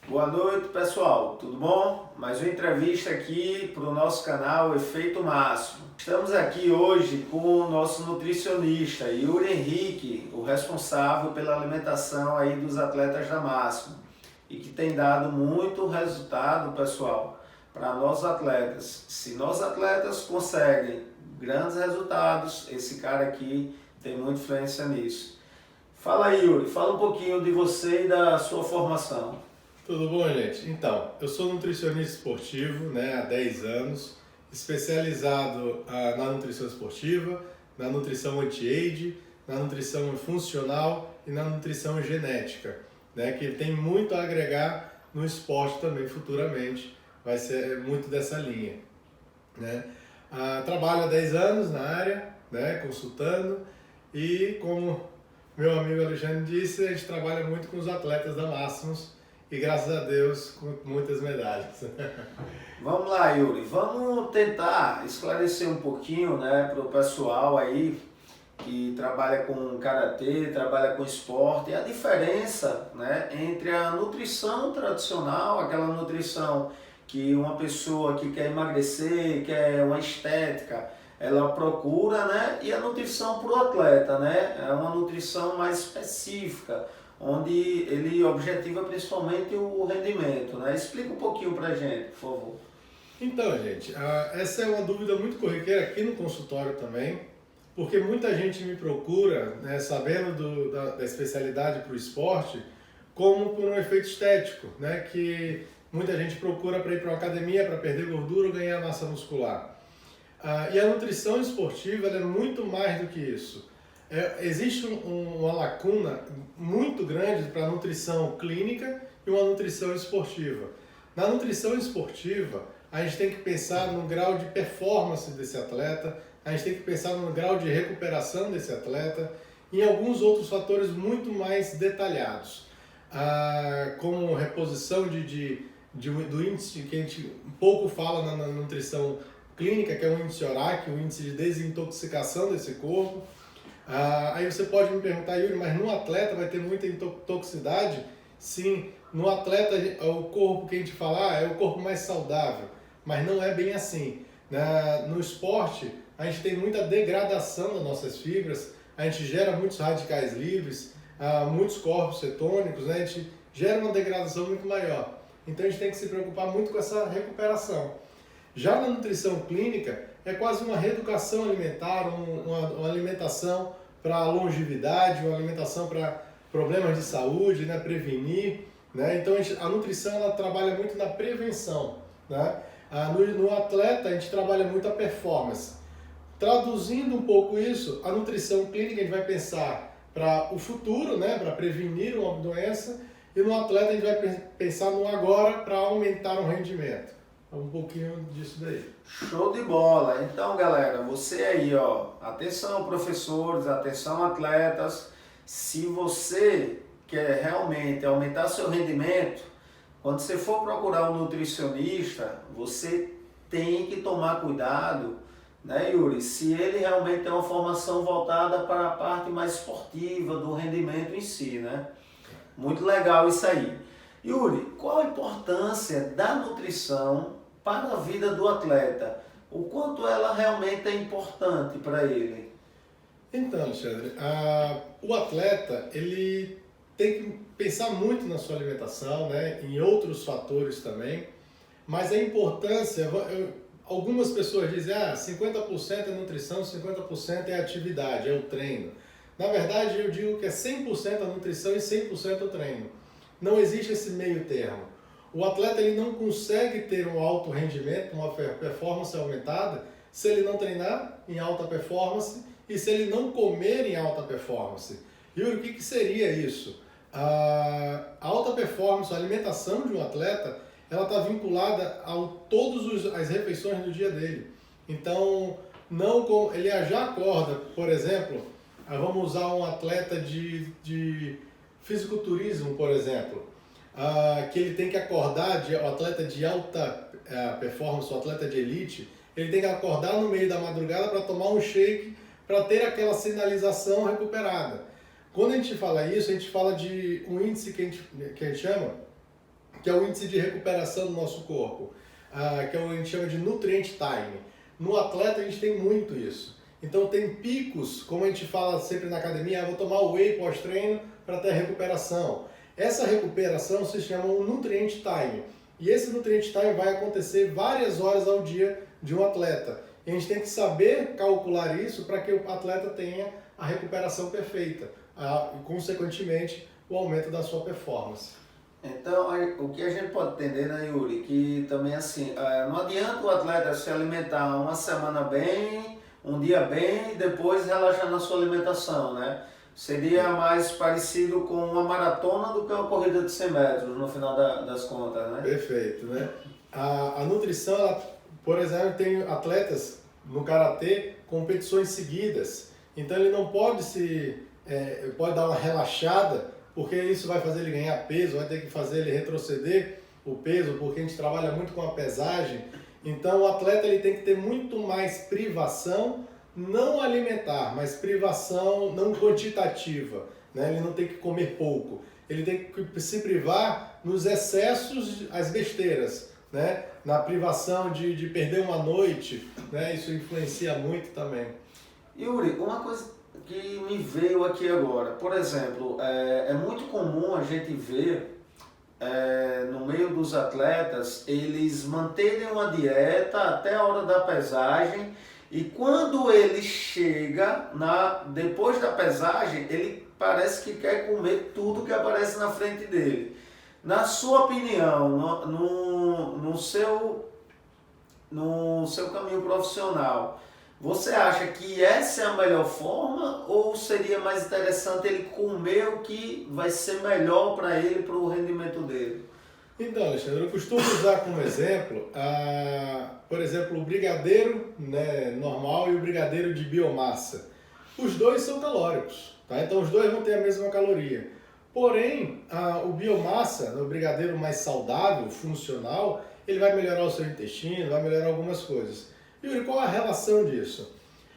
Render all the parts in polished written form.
Boa noite, pessoal. Tudo bom? Mais uma entrevista aqui para o nosso canal Efeito Máximo. Estamos aqui hoje com o nosso nutricionista Yuri Henrique, o responsável pela alimentação aí dos atletas da Máximo e que tem dado muito resultado, pessoal, para nós atletas. Se nós atletas conseguem grandes resultados, esse cara aqui tem muita influência nisso. Fala aí, Yuri, fala um pouquinho de você e da sua formação. Tudo bom, gente? Então, eu sou nutricionista esportivo, há 10 anos, especializado na nutrição esportiva, na nutrição anti-age, na nutrição funcional e na nutrição genética, que tem muito a agregar no esporte também futuramente, vai ser muito dessa linha. Trabalho há 10 anos na área, consultando, e como meu amigo Alexandre disse, a gente trabalha muito com os atletas da Máximos, e graças a Deus, com muitas medalhas. Vamos lá, Yuri. Vamos tentar esclarecer um pouquinho, para o pessoal aí que trabalha com karatê, trabalha com esporte, a diferença, entre a nutrição tradicional, aquela nutrição que uma pessoa que quer emagrecer, quer uma estética, ela procura, e a nutrição para o atleta, é uma nutrição mais específica, onde ele objetiva principalmente o rendimento, Explica um pouquinho pra gente, por favor. Então, gente, essa é uma dúvida muito corriqueira aqui no consultório também, porque muita gente me procura, sabendo da especialidade para o esporte, como por um efeito estético, que muita gente procura para ir para uma academia para perder gordura ou ganhar massa muscular. E a nutrição esportiva ela é muito mais do que isso. Existe uma lacuna muito grande para a nutrição clínica e uma nutrição esportiva. Na nutrição esportiva, a gente tem que pensar no grau de performance desse atleta, a gente tem que pensar no grau de recuperação desse atleta e em alguns outros fatores muito mais detalhados, como reposição do índice que a gente pouco fala na nutrição clínica, que é o índice ORAC, o índice de desintoxicação desse corpo. Aí você pode me perguntar, Yuri, mas no atleta vai ter muita toxicidade? Sim, no atleta o corpo que a gente fala é o corpo mais saudável, mas não é bem assim. No esporte a gente tem muita degradação das nossas fibras, a gente gera muitos radicais livres, muitos corpos cetônicos, a gente gera uma degradação muito maior. Então a gente tem que se preocupar muito com essa recuperação. Já na nutrição clínica, é quase uma reeducação alimentar, uma alimentação para longevidade, uma alimentação para problemas de saúde, prevenir. Então a nutrição ela trabalha muito na prevenção. No atleta a gente trabalha muito a performance. Traduzindo um pouco isso, a nutrição clínica a gente vai pensar para o futuro, para prevenir uma doença, e no atleta a gente vai pensar no agora para aumentar o rendimento. Um pouquinho disso daí. Show de bola! Então, galera, você aí, atenção professores, atenção atletas, se você quer realmente aumentar seu rendimento, quando você for procurar um nutricionista, você tem que tomar cuidado, Yuri? Se ele realmente tem uma formação voltada para a parte mais esportiva do rendimento em si, Muito legal isso aí. Yuri, qual a importância da nutrição para a vida do atleta? O quanto ela realmente é importante para ele? Então, Alexandre, o atleta ele tem que pensar muito na sua alimentação, em outros fatores também, mas a importância, algumas pessoas dizem 50% é nutrição, 50% é atividade, é o treino. Na verdade, eu digo que é 100% a nutrição e 100% o treino. Não existe esse meio termo. O atleta ele não consegue ter um alto rendimento, uma performance aumentada, se ele não treinar em alta performance e se ele não comer em alta performance. E o que seria isso? A alta performance, a alimentação de um atleta, ela está vinculada a todas as refeições do dia dele. Então, ele já acorda, por exemplo, vamos usar um atleta de fisiculturismo, por exemplo, que ele tem que acordar, o atleta de alta performance, o atleta de elite, ele tem que acordar no meio da madrugada para tomar um shake, para ter aquela sinalização recuperada. Quando a gente fala isso, a gente fala de um índice que a gente chama que é o índice de recuperação do nosso corpo, que é o que a gente chama de nutrient time. No atleta a gente tem muito isso. Então tem picos, como a gente fala sempre na academia, vou tomar whey pós-treino para ter recuperação. Essa recuperação se chama um nutrient time. E esse nutrient time vai acontecer várias horas ao dia de um atleta. E a gente tem que saber calcular isso para que o atleta tenha a recuperação perfeita e, consequentemente, o aumento da sua performance. Então, o que a gente pode entender, né, Yuri, que também assim, não adianta o atleta se alimentar uma semana bem, um dia bem e depois relaxar na sua alimentação, né? Seria mais parecido com uma maratona do que uma corrida de 100 metros, no final das contas, né? Perfeito, né? A nutrição, ela, por exemplo, tem atletas no karatê competições seguidas, então ele não pode pode dar uma relaxada, porque isso vai fazer ele ganhar peso, vai ter que fazer ele retroceder o peso, porque a gente trabalha muito com a pesagem. Então o atleta ele tem que ter muito mais privação, não alimentar, mas privação não quantitativa, né? Ele não tem que comer pouco, ele tem que se privar nos excessos, as besteiras, né? Na privação de perder uma noite, né? Isso influencia muito também. Yuri, uma coisa que me veio aqui agora, por exemplo, é muito comum a gente ver no meio dos atletas eles manterem uma dieta até a hora da pesagem e quando ele chega depois da pesagem, ele parece que quer comer tudo que aparece na frente dele. Na sua opinião, no seu caminho profissional, você acha que essa é a melhor forma ou seria mais interessante ele comer o que vai ser melhor para ele, para o rendimento dele? Então, Alexandre, eu costumo usar como exemplo, por exemplo, o brigadeiro, né, normal e o brigadeiro de biomassa. Os dois são calóricos, tá? Então os dois vão ter a mesma caloria. Porém, o biomassa, o brigadeiro mais saudável, funcional, ele vai melhorar o seu intestino, vai melhorar algumas coisas. Yuri, qual a relação disso?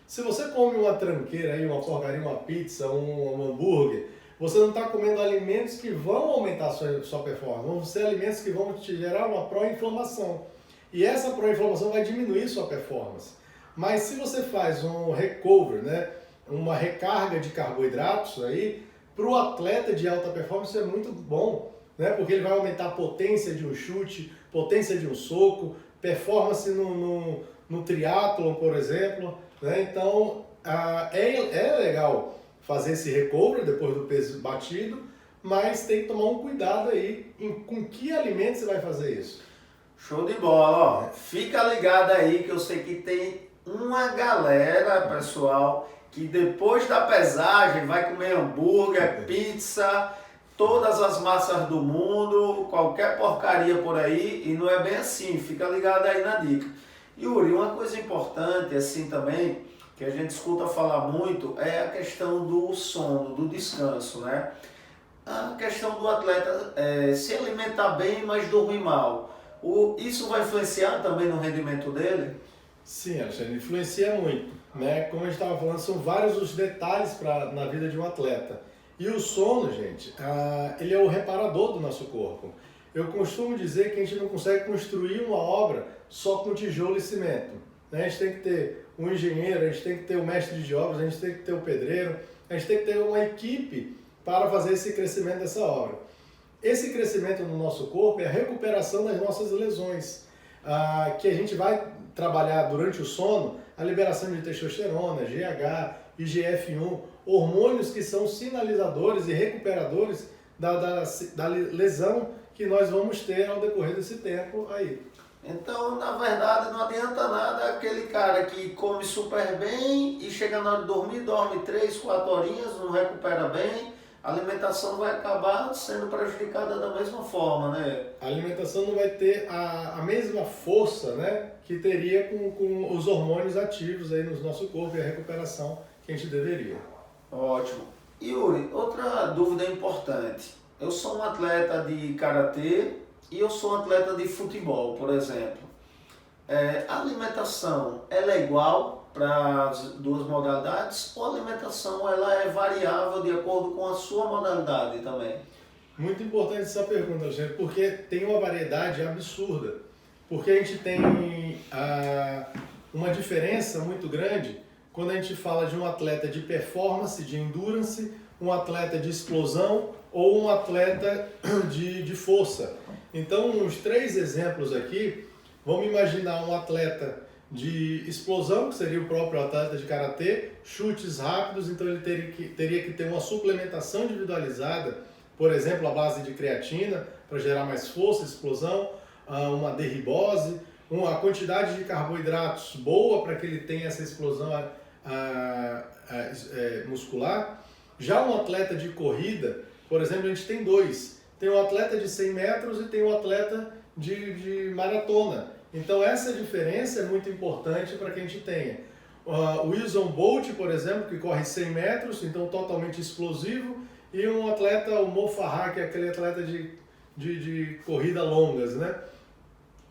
Se você come uma tranqueira, aí, uma porcaria, uma pizza, um hambúrguer, você não está comendo alimentos que vão aumentar a sua performance, vão ser alimentos que vão te gerar uma pró-inflamação. E essa pró-inflamação vai diminuir sua performance. Mas se você faz um recovery, né, uma recarga de carboidratos aí, para o atleta de alta performance é muito bom, né, porque ele vai aumentar a potência de um chute, potência de um soco, performance no triatlon, por exemplo, né? Então é legal fazer esse recovery depois do peso batido, mas tem que tomar um cuidado aí com que alimento você vai fazer isso. Show de bola, ó. Fica ligado aí que eu sei que tem uma galera, pessoal, que depois da pesagem vai comer hambúrguer, pizza, todas as massas do mundo, qualquer porcaria por aí, e não é bem assim, fica ligado aí na dica. Yuri, uma coisa importante assim também, que a gente escuta falar muito, é a questão do sono, do descanso, né? A questão do atleta se alimentar bem, mas dormir mal. Isso vai influenciar também no rendimento dele? Sim, Alexandre, influencia muito, né? Como a gente estava falando, são vários os detalhes na vida de um atleta. E o sono, gente, ele é o reparador do nosso corpo. Eu costumo dizer que a gente não consegue construir uma obra só com tijolo e cimento, né? A gente tem que ter um engenheiro, a gente tem que ter o mestre de obras, a gente tem que ter o pedreiro, a gente tem que ter uma equipe para fazer esse crescimento dessa obra. Esse crescimento no nosso corpo é a recuperação das nossas lesões, que a gente vai trabalhar durante o sono, a liberação de testosterona, GH, IGF-1, hormônios que são sinalizadores e recuperadores da lesão que nós vamos ter ao decorrer desse tempo aí. Então, na verdade, não adianta nada aquele cara que come super bem e chega na hora de dormir, dorme 3, 4 horinhas, não recupera bem, a alimentação vai acabar sendo prejudicada da mesma forma, né? A alimentação não vai ter a mesma força, né, que teria com os hormônios ativos aí no nosso corpo e a recuperação que a gente deveria. Ótimo. Yuri, outra dúvida importante. Eu sou um atleta de karatê e eu sou um atleta de futebol, por exemplo. A alimentação, ela é igual para as duas modalidades ou a alimentação ela é variável de acordo com a sua modalidade também? Muito importante essa pergunta, Alexandre, porque tem uma variedade absurda. Porque a gente tem uma diferença muito grande quando a gente fala de um atleta de performance, de endurance, um atleta de explosão ou um atleta de força. Então, uns 3 exemplos aqui, vamos imaginar um atleta de explosão, que seria o próprio atleta de karatê, chutes rápidos, então ele teria que ter uma suplementação individualizada, por exemplo, a base de creatina, para gerar mais força, explosão, uma derribose, uma quantidade de carboidratos boa para que ele tenha essa explosão muscular. Já um atleta de corrida, por exemplo, a gente tem 2. Tem um atleta de 100 metros e tem um atleta de maratona. Então essa diferença é muito importante para que a gente tenha. O Usain Bolt, por exemplo, que corre 100 metros, então totalmente explosivo, e um atleta, o Mo Farah, que é aquele atleta de corrida longas, né?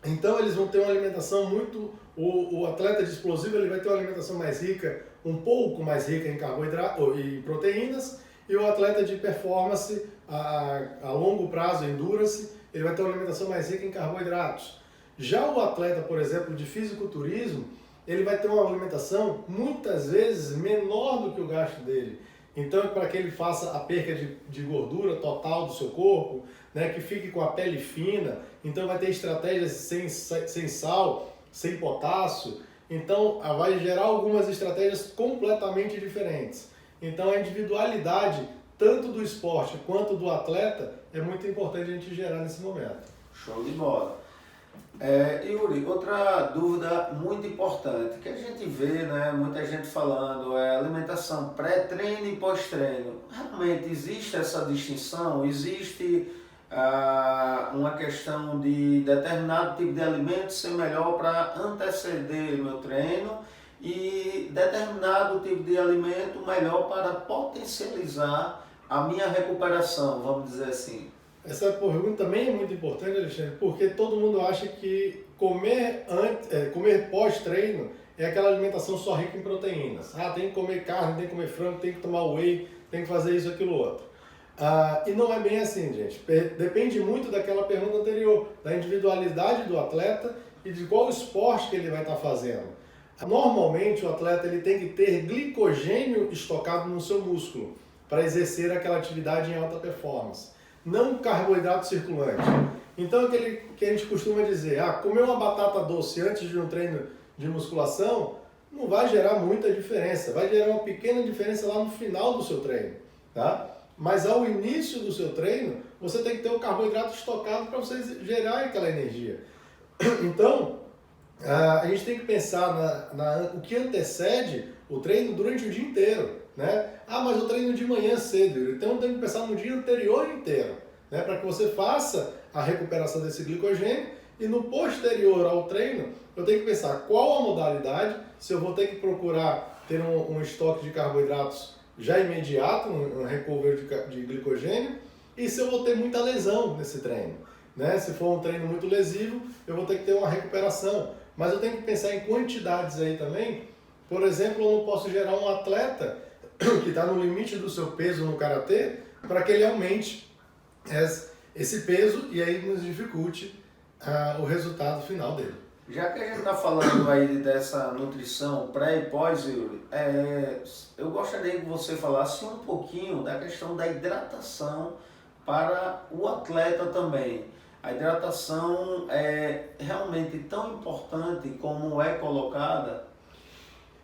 Então eles vão ter uma alimentação muito... O atleta de explosivo ele vai ter uma alimentação mais rica, um pouco mais rica em carboidrato e proteínas, e o atleta de performance, a longo prazo, endurance, ele vai ter uma alimentação mais rica em carboidratos. Já o atleta, por exemplo, de fisiculturismo, ele vai ter uma alimentação muitas vezes menor do que o gasto dele. Então, para que ele faça a perca de gordura total do seu corpo, né, que fique com a pele fina, então vai ter estratégias sem sal, sem potássio, então vai gerar algumas estratégias completamente diferentes. Então, a individualidade, tanto do esporte quanto do atleta, é muito importante a gente gerar nesse momento. Show de bola. Yuri, outra dúvida muito importante que a gente vê, né, muita gente falando, é alimentação pré-treino e pós-treino. Realmente existe essa distinção? Existe uma questão de determinado tipo de alimento ser melhor para anteceder meu treino e determinado tipo de alimento melhor para potencializar a minha recuperação, vamos dizer assim? Essa pergunta também é muito importante, Alexandre, porque todo mundo acha que comer pós-treino é aquela alimentação só rica em proteínas. Tem que comer carne, tem que comer frango, tem que tomar whey, tem que fazer isso, aquilo, outro. E não é bem assim, gente. Depende muito daquela pergunta anterior, da individualidade do atleta e de qual esporte que ele vai estar fazendo. Normalmente o atleta ele tem que ter glicogênio estocado no seu músculo para exercer aquela atividade em alta performance. Não carboidrato circulante. Então, aquele que a gente costuma dizer, comer uma batata doce antes de um treino de musculação não vai gerar muita diferença, vai gerar uma pequena diferença lá no final do seu treino, tá? Mas ao início do seu treino, você tem que ter o carboidrato estocado para você gerar aquela energia. Então, a gente tem que pensar o que antecede o treino durante o dia inteiro. Né? Mas eu treino de manhã cedo, então eu tenho que pensar no dia anterior inteiro, né? Para que você faça a recuperação desse glicogênio e no posterior ao treino eu tenho que pensar qual a modalidade, se eu vou ter que procurar ter um estoque de carboidratos já imediato, um recovery de glicogênio, e se eu vou ter muita lesão nesse treino. Né? Se for um treino muito lesivo, eu vou ter que ter uma recuperação, mas eu tenho que pensar em quantidades aí também. Por exemplo, eu não posso gerar um atleta que está no limite do seu peso no karatê, para que ele aumente esse peso e aí nos dificulte o resultado final dele. Já que a gente está falando aí dessa nutrição pré e pós, Yuri, eu gostaria que você falasse um pouquinho da questão da hidratação para o atleta também. A hidratação é realmente tão importante como é colocada?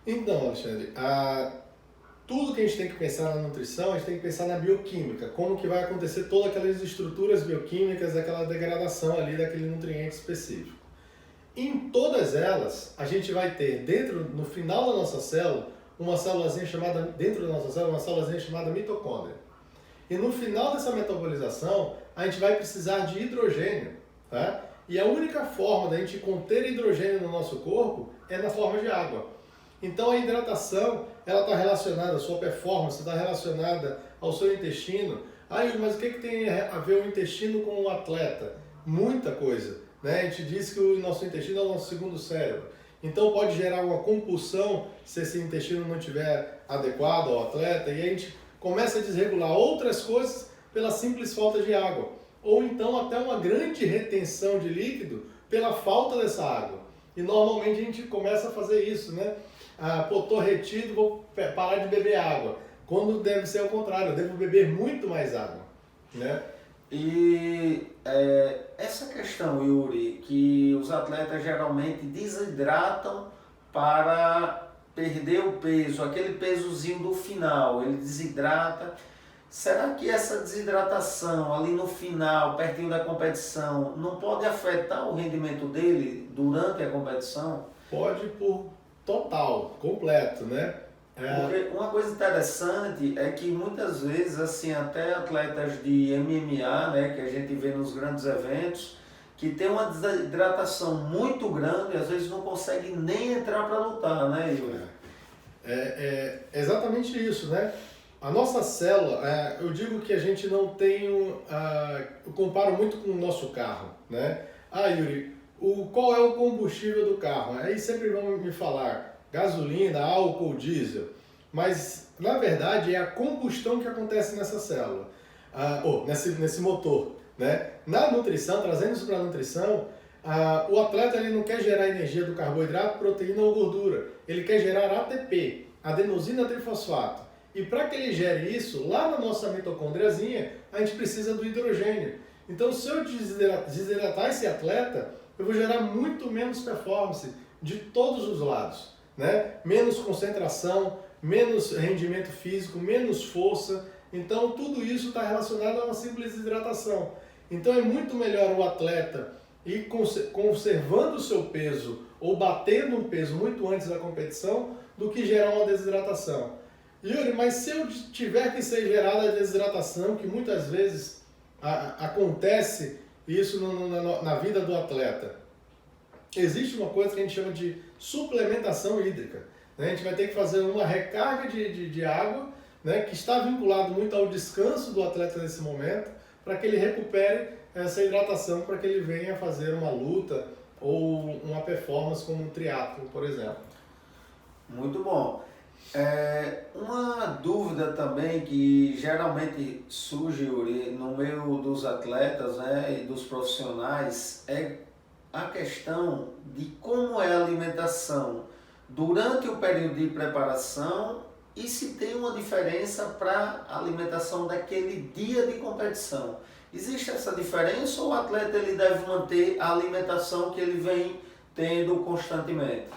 Então, Alexandre, tudo que a gente tem que pensar na nutrição, a gente tem que pensar na bioquímica, como que vai acontecer todas aquelas estruturas bioquímicas, aquela degradação ali daquele nutriente específico. Em todas elas, a gente vai ter no final da nossa célula, uma célulazinha chamada mitocôndria. E no final dessa metabolização, a gente vai precisar de hidrogênio, tá? E a única forma da gente conter hidrogênio no nosso corpo é na forma de água. Então a hidratação, ela está relacionada à sua performance, está relacionada ao seu intestino. Mas o que tem a ver o intestino com o atleta? Muita coisa, né? A gente diz que o nosso intestino é o nosso segundo cérebro. Então pode gerar uma compulsão se esse intestino não estiver adequado ao atleta e a gente começa a desregular outras coisas pela simples falta de água, ou então até uma grande retenção de líquido pela falta dessa água. E normalmente a gente começa a fazer isso, né? Tô retido, vou parar de beber água. Quando deve ser ao contrário, eu devo beber muito mais água, né? E essa questão, Yuri, que os atletas geralmente desidratam para perder o peso, aquele pesozinho do final, ele desidrata. Será que essa desidratação ali no final, pertinho da competição, não pode afetar o rendimento dele durante a competição? Pode por total, completo, né? Porque uma coisa interessante é que muitas vezes, assim, até atletas de MMA, né, que a gente vê nos grandes eventos, que tem uma desidratação muito grande, às vezes não consegue nem entrar para lutar, né, Yuri? É exatamente isso, né? A nossa célula, eu digo que a gente não tem, eu comparo muito com o nosso carro, né? Yuri, qual é o combustível do carro? Aí sempre vão me falar gasolina, álcool, diesel, mas na verdade é a combustão que acontece nessa célula, nesse motor, né? Na nutrição, trazendo isso para a nutrição, o atleta ele não quer gerar energia do carboidrato, proteína ou gordura, ele quer gerar ATP, adenosina trifosfato. E para que ele gere isso, lá na nossa mitocôndriazinha, a gente precisa do hidrogênio. Então, se eu desidratar esse atleta, eu vou gerar muito menos performance de todos os lados, né? Menos concentração, menos rendimento físico, menos força. Então, tudo isso está relacionado a uma simples desidratação. Então, é muito melhor o atleta ir conservando o seu peso ou batendo um peso muito antes da competição do que gerar uma desidratação. Yuri, mas se eu tiver que ser gerada a desidratação, que muitas vezes acontece isso na vida do atleta, existe uma coisa que a gente chama de suplementação hídrica, né? A gente vai ter que fazer uma recarga de água, né, que está vinculado muito ao descanso do atleta nesse momento, para que ele recupere essa hidratação, para que ele venha fazer uma luta ou uma performance como um triatlo, por exemplo. Muito bom. Uma dúvida também que geralmente surge, Yuri, no meio dos atletas, né, e dos profissionais é a questão de como é a alimentação durante o período de preparação e se tem uma diferença para a alimentação daquele dia de competição. Existe essa diferença ou o atleta ele deve manter a alimentação que ele vem tendo constantemente?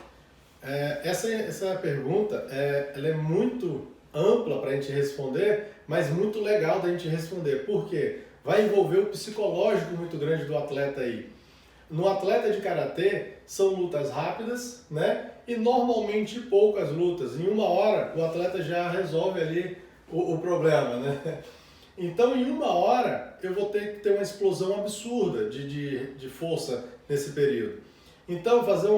Essa pergunta ela é muito ampla para a gente responder, mas muito legal da gente responder. Por quê? Vai envolver o psicológico muito grande do atleta aí. No atleta de karatê, são lutas rápidas, né? E normalmente poucas lutas. Em 1 hora, o atleta já resolve ali o problema, né? Então, em 1 hora, eu vou ter que ter uma explosão absurda de força nesse período. Então, fazer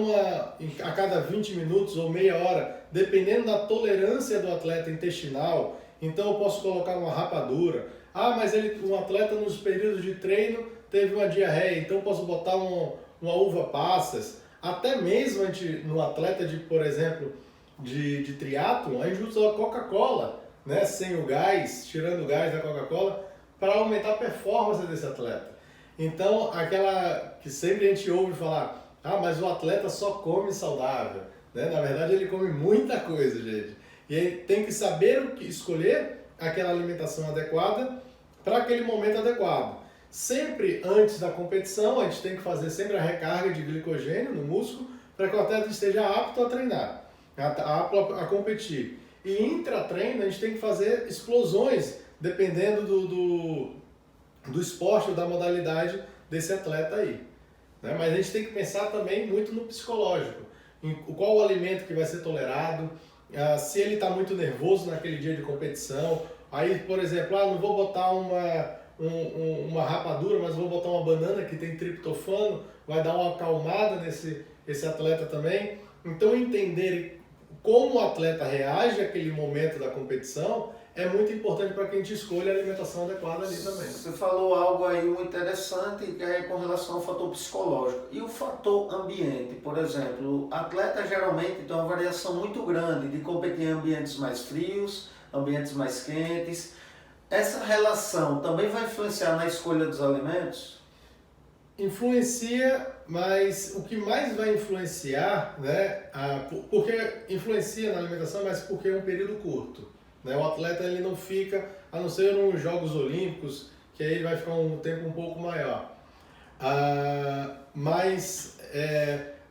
a cada 20 minutos ou meia hora, dependendo da tolerância do atleta intestinal, então eu posso colocar uma rapadura. Mas um atleta nos períodos de treino teve uma diarreia, então eu posso botar uma uva passas. Até mesmo no atleta por exemplo, de triatlon, a gente usa a Coca-Cola, né, sem o gás, tirando o gás da Coca-Cola, para aumentar a performance desse atleta. Então, aquela que sempre a gente ouve falar, mas o atleta só come saudável, né? Na verdade, ele come muita coisa, gente. E ele tem que saber escolher aquela alimentação adequada para aquele momento adequado. Sempre antes da competição, a gente tem que fazer sempre a recarga de glicogênio no músculo para que o atleta esteja apto a treinar, apto a competir. E intra-treino, a gente tem que fazer explosões, dependendo do esporte ou da modalidade desse atleta aí. Mas a gente tem que pensar também muito no psicológico, em qual o alimento que vai ser tolerado, se ele está muito nervoso naquele dia de competição. Aí, por exemplo, não vou botar uma rapadura, mas vou botar uma banana que tem triptofano, vai dar uma acalmada esse atleta também. Então, entender como o atleta reage àquele momento da competição é muito importante para que a gente escolha a alimentação adequada ali também. Você falou algo aí muito interessante que é com relação ao fator psicológico. E o fator ambiente, por exemplo, o atleta geralmente tem uma variação muito grande de competir em ambientes mais frios, ambientes mais quentes. essa relação também vai influenciar na escolha dos alimentos? Influencia, mas o que mais vai influenciar, né, porque influencia na alimentação, mas porque é um período curto, né? O atleta ele não fica, a não ser nos Jogos Olímpicos, que aí ele vai ficar um tempo um pouco maior. Mas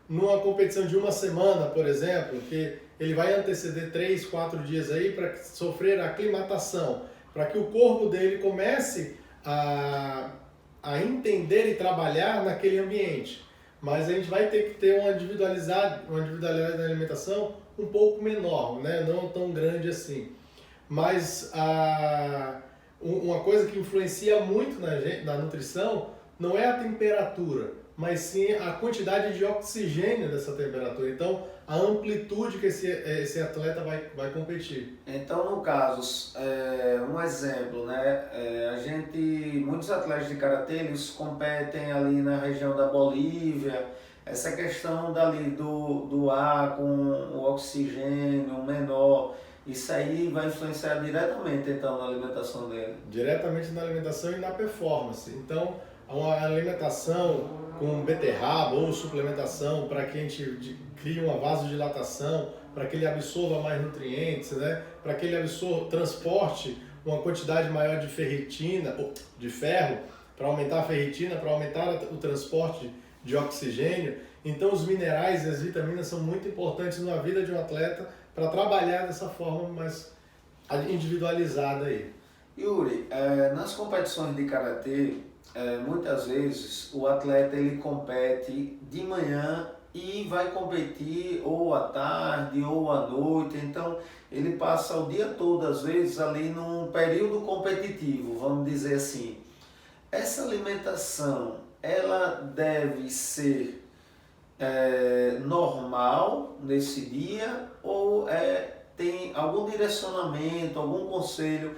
numa competição de uma semana, por exemplo, que ele vai anteceder 3, 4 dias aí para sofrer a aclimatação, para que o corpo dele comece a entender e trabalhar naquele ambiente. Mas a gente vai ter que ter uma individualidade na alimentação um pouco menor, né? Não tão grande assim. Mas uma coisa que influencia muito na nutrição não é a temperatura, mas sim a quantidade de oxigênio dessa temperatura. Então, a amplitude que esse atleta vai competir. Então, no caso, um exemplo, né? Muitos atletas de karatê, eles competem ali na região da Bolívia. Essa questão dali do ar com o oxigênio menor, isso aí vai influenciar diretamente então na alimentação dele? Diretamente na alimentação e na performance. Então, uma alimentação com beterraba ou suplementação para que a gente crie uma vasodilatação, para que ele absorva mais nutrientes, né? Para que ele transporte uma quantidade maior de ferritina, ou de ferro, para aumentar a ferritina, para aumentar o transporte de oxigênio. Então os minerais e as vitaminas são muito importantes na vida de um atleta para trabalhar dessa forma mais individualizada aí. Yuri, nas competições de karatê, muitas vezes o atleta ele compete de manhã e vai competir ou à tarde ou à noite, então ele passa o dia todo às vezes ali num período competitivo, vamos dizer assim. Essa alimentação, ela deve ser normal nesse dia ou tem algum direcionamento, algum conselho?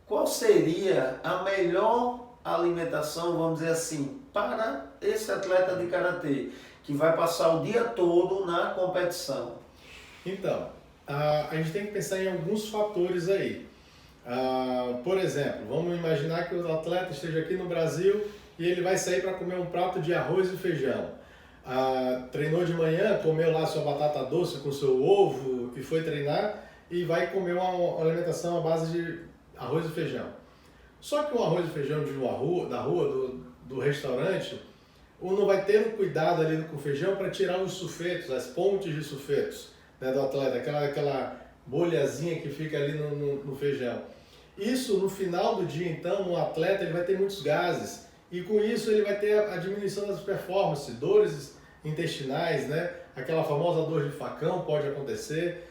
Qual seria a melhor alimentação, vamos dizer assim, para esse atleta de karatê que vai passar o dia todo na competição? Então, a gente tem que pensar em alguns fatores aí. Por exemplo, vamos imaginar que o atleta esteja aqui no Brasil e ele vai sair para comer um prato de arroz e feijão. Treinou de manhã, comeu lá sua batata doce com seu ovo e foi treinar e vai comer uma alimentação à base de arroz e feijão. Só que o arroz e feijão da rua, do restaurante, não vai ter um cuidado ali com o feijão para tirar os sulfetos, as pontes de sulfetos, né, do atleta, aquela bolhazinha que fica ali no feijão. Isso, no final do dia, então, o atleta ele vai ter muitos gases e com isso ele vai ter a diminuição das performances, dores intestinais, né? Aquela famosa dor de facão pode acontecer.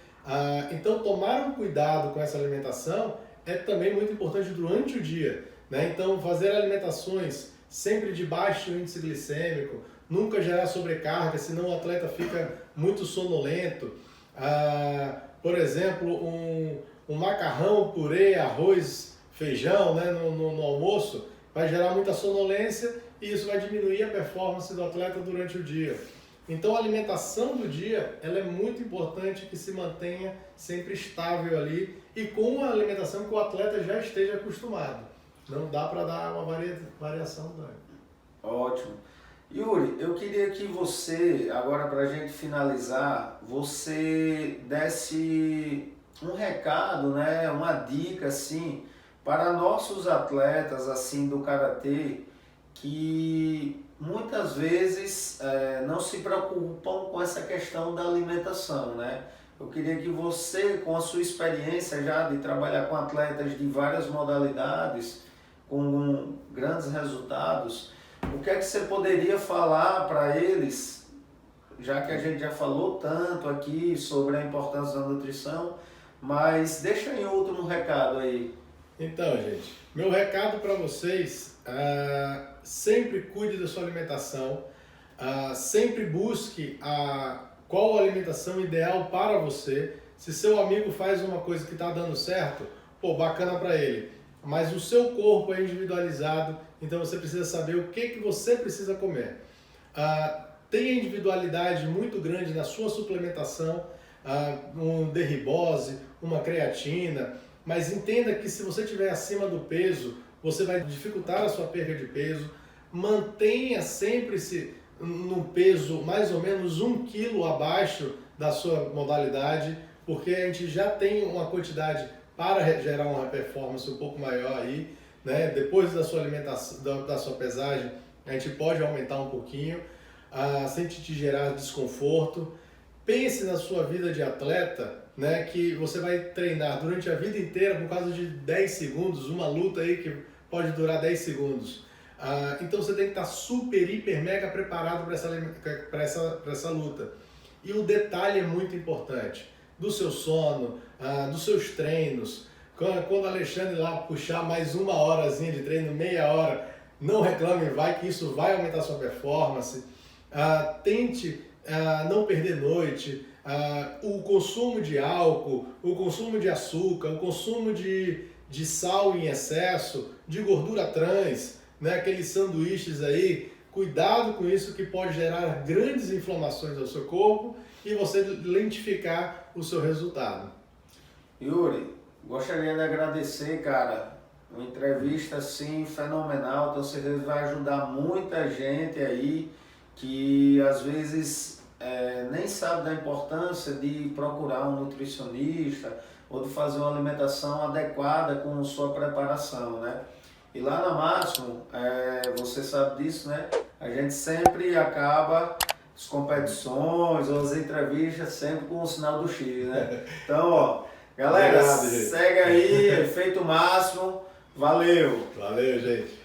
Então, tomar um cuidado com essa alimentação é também muito importante durante o dia, né? Então, fazer alimentações sempre de baixo índice glicêmico, nunca gerar sobrecarga, senão o atleta fica muito sonolento. Por exemplo, um macarrão, purê, arroz, feijão, né, no almoço, vai gerar muita sonolência e isso vai diminuir a performance do atleta durante o dia. Então a alimentação do dia ela é muito importante que se mantenha sempre estável ali e com uma alimentação que o atleta já esteja acostumado. Não dá para dar uma variação. Ótimo. Yuri, eu queria que você, agora para a gente finalizar, você desse um recado, né, uma dica assim, para nossos atletas assim do karatê que muitas vezes não se preocupam com essa questão da alimentação, né? Eu queria que você, com a sua experiência já de trabalhar com atletas de várias modalidades, com grandes resultados, o que é que você poderia falar para eles, já que a gente já falou tanto aqui sobre a importância da nutrição, mas deixa em outro recado aí. Então, gente, meu recado para vocês, sempre cuide da sua alimentação, sempre busque qual a alimentação ideal para você. Se seu amigo faz uma coisa que está dando certo, pô, bacana para ele. Mas o seu corpo é individualizado, então você precisa saber o que você precisa comer. Tem individualidade muito grande na sua suplementação, um derribose, uma creatina, mas entenda que se você estiver acima do peso, você vai dificultar a sua perda de peso. Mantenha sempre-se num peso mais ou menos 1 quilo abaixo da sua modalidade, porque a gente já tem uma quantidade para gerar uma performance um pouco maior aí, né? Depois da sua alimentação, da sua pesagem, a gente pode aumentar um pouquinho, sem te gerar desconforto. Pense na sua vida de atleta, né? Que você vai treinar durante a vida inteira por causa de 10 segundos, uma luta aí que pode durar 10 segundos. Então você tem que estar super, hiper, mega preparado para essa luta. E o detalhe é muito importante, do seu sono, dos seus treinos. Quando o Alexandre lá puxar mais uma horazinha de treino, meia hora, não reclame, vai que isso vai aumentar a sua performance. Tente não perder noite, o consumo de álcool, o consumo de açúcar, o consumo de sal em excesso, de gordura trans, né, aqueles sanduíches aí, cuidado com isso que pode gerar grandes inflamações ao seu corpo e você lentificar o seu resultado. Yuri, gostaria de agradecer, cara, uma entrevista assim fenomenal, tenho certeza que vai ajudar muita gente aí que às vezes nem sabe da importância de procurar um nutricionista ou de fazer uma alimentação adequada com sua preparação, né? E lá na Máximo, você sabe disso, né? A gente sempre acaba as competições ou as entrevistas sempre com o sinal do X, né? Então, ó, galera, Obrigado, segue aí, Efeito Máximo, valeu! Valeu, gente!